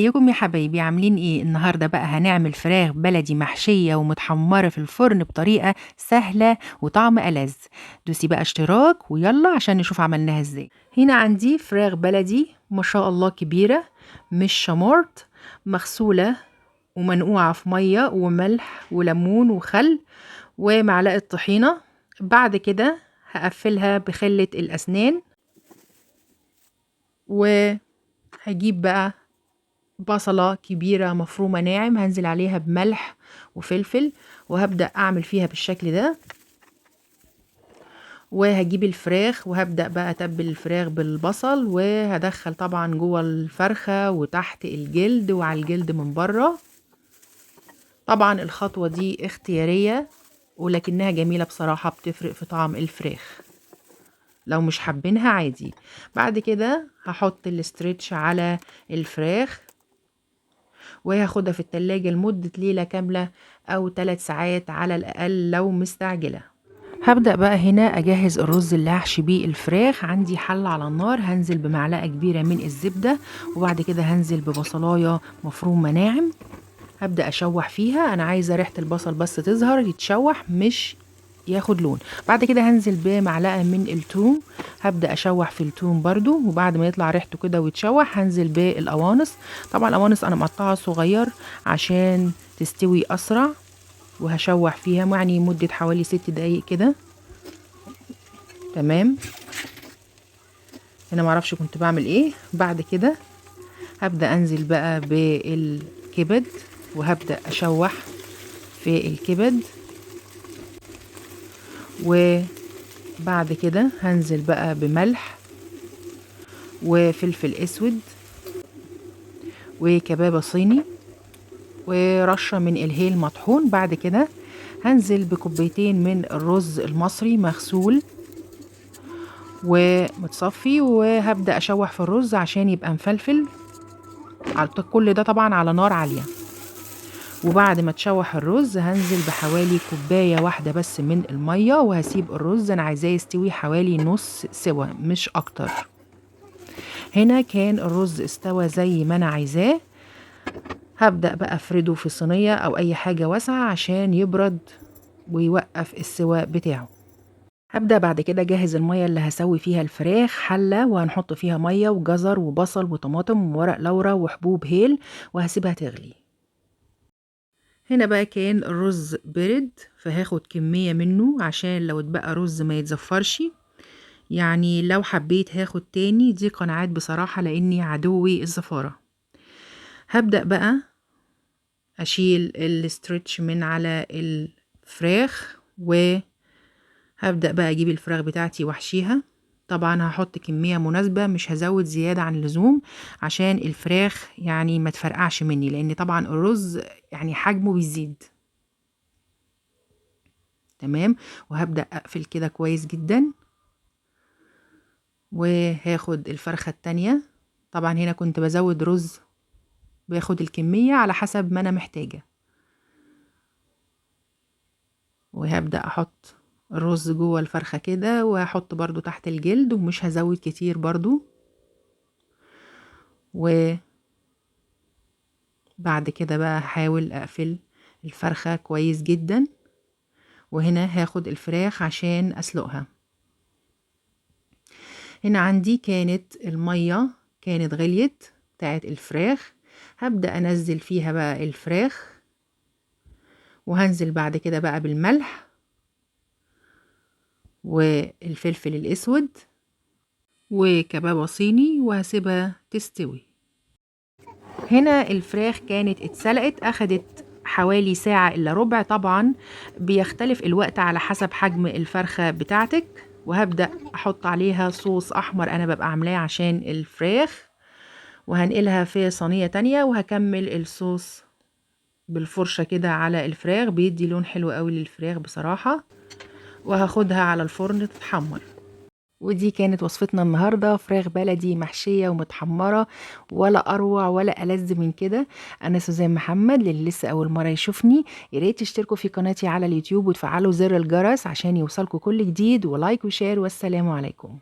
ازيكم يا حبايبي عاملين ايه؟ النهارده بقى هنعمل فراخ بلدي محشية ومتحمرة في الفرن بطريقة سهلة وطعم ألذ. دوسي بقى اشتراك ويلا عشان نشوف عملناها ازاي. هنا عندي فراخ بلدي ما شاء الله كبيرة، مش شمورت، مغسولة ومنقوعة في مية وملح وليمون وخل ومعلقة طحينة. بعد كده هقفلها بخلة الأسنان، وهجيب بقى بصلة كبيرة مفرومة ناعم هنزل عليها بملح وفلفل، وهبدأ أعمل فيها بالشكل ده. وهجيب الفراخ وهبدأ بقى أتبل الفراخ بالبصل، وهدخل طبعا جوه الفرخة وتحت الجلد وعلى الجلد من بره. طبعا الخطوة دي اختيارية ولكنها جميلة بصراحة، بتفرق في طعم الفراخ لو مش حابينها عادي. بعد كده هحط الاسترتش على الفراخ وهاخدها في التلاجة لمدة ليلة كاملة أو 3 ساعات على الأقل لو مستعجلة. هبدأ بقى هنا أجهز الرز اللي هحشي بيه الفراخ. عندي حلة على النار، هنزل بمعلقة كبيرة من الزبدة، وبعد كده هنزل ببصلاية مفرومة ناعم. هبدأ أشوح فيها، أنا عايزة ريحة البصل بس تظهر، يتشوح مش ياخد لون. بعد كده هنزل بمعلقة من الثوم، هبدأ أشوح في الثوم برضو، وبعد ما يطلع ريحته كده ويتشوح هنزل بالقوانص. طبعا القوانص أنا مقطعها صغير عشان تستوي أسرع، وهشوح فيها يعني مدة حوالي 6 دقايق كده. تمام، هنا معرفش كنت بعمل ايه. بعد كده هبدأ أنزل بقى بالكبد، وهبدأ أشوح في الكبد، وبعد كده هنزل بقى بملح وفلفل اسود وكبابة صيني ورشة من الهيل مطحون. بعد كده هنزل بكوبايتين من الرز المصري مغسول ومتصفي، وهبدأ أشوح في الرز عشان يبقى مفلفل. كل ده طبعا على نار عالية. وبعد ما تشوح الرز هنزل بحوالي كوباية واحدة بس من المية، وهسيب الرز أنا عايزاه يستوي حوالي نص سوا مش أكتر. هنا كان الرز استوى زي ما أنا عايزاه. هبدأ بقى أفرده في صينية أو أي حاجة واسعة عشان يبرد ويوقف السواء بتاعه. هبدأ بعد كده أجهز المية اللي هسوي فيها الفراخ. حلة وهنحط فيها مية وجزر وبصل وطماطم وورق لورا وحبوب هيل، وهسيبها تغلي. هنا بقى كان الرز برد، فهاخد كمية منه عشان لو اتبقى رز ما يتزفرش. يعني لو حبيت هاخد تاني، دي قناعات بصراحة لاني عدوي الزفارة. هبدأ بقى اشيل الاسترتش من على الفراخ، وهبدأ بقى اجيب الفراخ بتاعتي واحشيها. طبعا هحط كمية مناسبة، مش هزود زيادة عن اللزوم عشان الفراخ يعني ما تفرقعش مني، لان طبعا الرز يعني حجمه بيزيد. تمام، وهبدأ اقفل كده كويس جدا، وهاخد الفرخة التانية. طبعا هنا كنت بزود رز، باخد الكمية على حسب ما انا محتاجة، وهبدأ احط الرز جوه الفرخة كده، وهحط برضو تحت الجلد ومش هزود كتير برضو. وبعد كده بقى هحاول اقفل الفرخة كويس جدا، وهنا هاخد الفراخ عشان اسلقها. هنا عندي كانت المية كانت غليت بتاعت الفراخ، هبدأ انزل فيها بقى الفراخ، وهنزل بعد كده بقى بالملح والفلفل الاسود وكبابة صيني، وهسيبها تستوي. هنا الفراخ كانت اتسلقت، اخدت حوالي ساعة الا ربع. طبعا بيختلف الوقت على حسب حجم الفرخة بتاعتك. وهبدأ احط عليها صوص احمر انا ببقى عاملاه عشان الفراخ، وهنقلها في صينية تانية، وهكمل الصوص بالفرشة كده على الفراخ، بيدي لون حلو قوي للفراخ بصراحة. وهاخدها على الفرن تتحمر. ودي كانت وصفتنا النهاردة، فراخ بلدي محشية ومتحمرة، ولا أروع ولا ألذ من كده. أنا سوزان محمد، للي لسه أول مرة يشوفني ياريت تشتركوا في قناتي على اليوتيوب وتفعلوا زر الجرس عشان يوصلكوا كل جديد، ولايك وشير، والسلام عليكم.